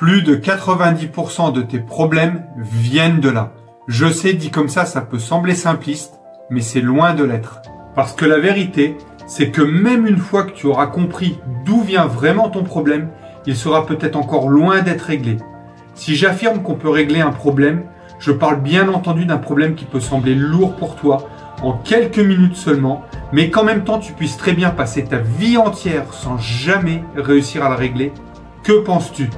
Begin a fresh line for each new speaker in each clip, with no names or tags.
Plus de 90% de tes problèmes viennent de là. Je sais, dit comme ça peut sembler simpliste, mais c'est loin de l'être. Parce que la vérité, c'est que même une fois que tu auras compris d'où vient vraiment ton problème, il sera peut-être encore loin d'être réglé. Si j'affirme qu'on peut régler un problème, je parle bien entendu d'un problème qui peut sembler lourd pour toi, en quelques minutes seulement, mais qu'en même temps tu puisses très bien passer ta vie entière sans jamais réussir à le régler. Que penses-tu ?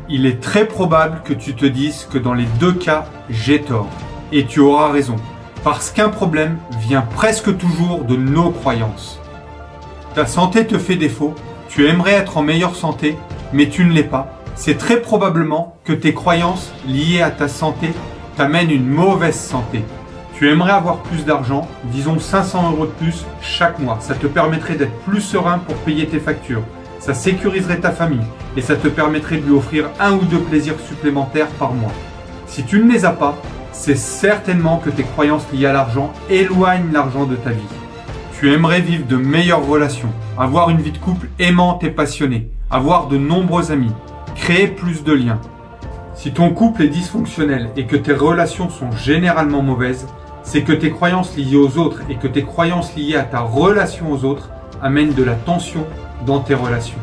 Il est très probable que tu te dises que dans les deux cas, j'ai tort. Et tu auras raison, parce qu'un problème vient presque toujours de nos croyances. Ta santé te fait défaut, tu aimerais être en meilleure santé, mais tu ne l'es pas. C'est très probablement que tes croyances liées à ta santé t'amènent une mauvaise santé. Tu aimerais avoir plus d'argent, disons 500 € de plus chaque mois. Ça te permettrait d'être plus serein pour payer tes factures. Ça sécuriserait ta famille et ça te permettrait de lui offrir 1 ou 2 plaisirs supplémentaires par mois. Si tu ne les as pas, c'est certainement que tes croyances liées à l'argent éloignent l'argent de ta vie. Tu aimerais vivre de meilleures relations, avoir une vie de couple aimante et passionnée, avoir de nombreux amis, créer plus de liens. Si ton couple est dysfonctionnel et que tes relations sont généralement mauvaises, c'est que tes croyances liées aux autres et que tes croyances liées à ta relation aux autres amènent de la tension dans tes relations.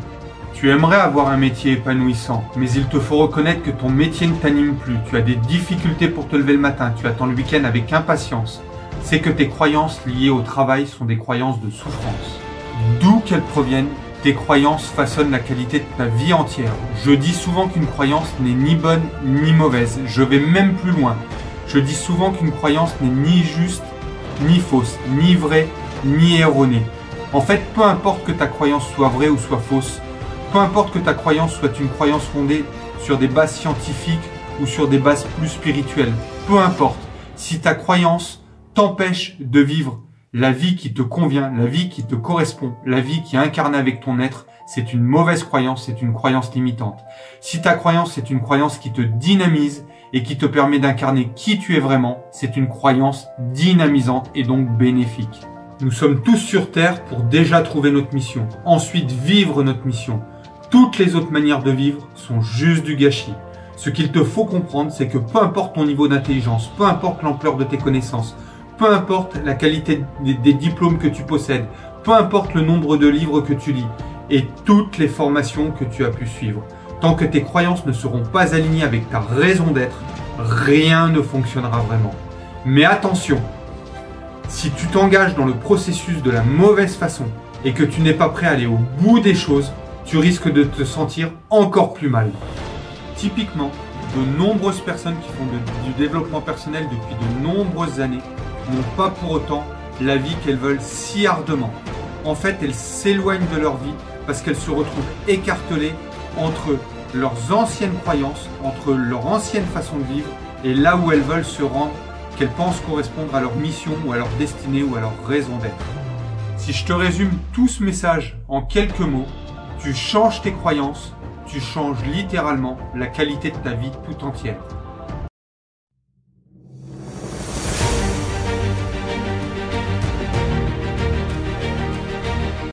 Tu aimerais avoir un métier épanouissant, mais il te faut reconnaître que ton métier ne t'anime plus. Tu as des difficultés pour te lever le matin, tu attends le week-end avec impatience. C'est que tes croyances liées au travail sont des croyances de souffrance. D'où qu'elles proviennent, tes croyances façonnent la qualité de ta vie entière. Je dis souvent qu'une croyance n'est ni bonne ni mauvaise. Je vais même plus loin. Je dis souvent qu'une croyance n'est ni juste, ni fausse, ni vraie, ni erronée. En fait, peu importe que ta croyance soit vraie ou soit fausse, peu importe que ta croyance soit une croyance fondée sur des bases scientifiques ou sur des bases plus spirituelles, peu importe, si ta croyance t'empêche de vivre la vie qui te convient, la vie qui te correspond, la vie qui est incarnée avec ton être, c'est une mauvaise croyance, c'est une croyance limitante. Si ta croyance est une croyance qui te dynamise et qui te permet d'incarner qui tu es vraiment, c'est une croyance dynamisante et donc bénéfique. Nous sommes tous sur Terre pour déjà trouver notre mission, ensuite vivre notre mission. Toutes les autres manières de vivre sont juste du gâchis. Ce qu'il te faut comprendre, c'est que peu importe ton niveau d'intelligence, peu importe l'ampleur de tes connaissances, peu importe la qualité des diplômes que tu possèdes, peu importe le nombre de livres que tu lis et toutes les formations que tu as pu suivre, tant que tes croyances ne seront pas alignées avec ta raison d'être, rien ne fonctionnera vraiment. Mais attention, si tu t'engages dans le processus de la mauvaise façon et que tu n'es pas prêt à aller au bout des choses, tu risques de te sentir encore plus mal. Typiquement, de nombreuses personnes qui font du développement personnel depuis de nombreuses années n'ont pas pour autant la vie qu'elles veulent si ardemment. En fait, elles s'éloignent de leur vie parce qu'elles se retrouvent écartelées entre leurs anciennes croyances, entre leur ancienne façon de vivre et là où elles veulent se rendre, qu'elles pensent correspondre à leur mission ou à leur destinée ou à leur raison d'être. Si je te résume tout ce message en quelques mots, tu changes tes croyances, tu changes littéralement la qualité de ta vie tout entière.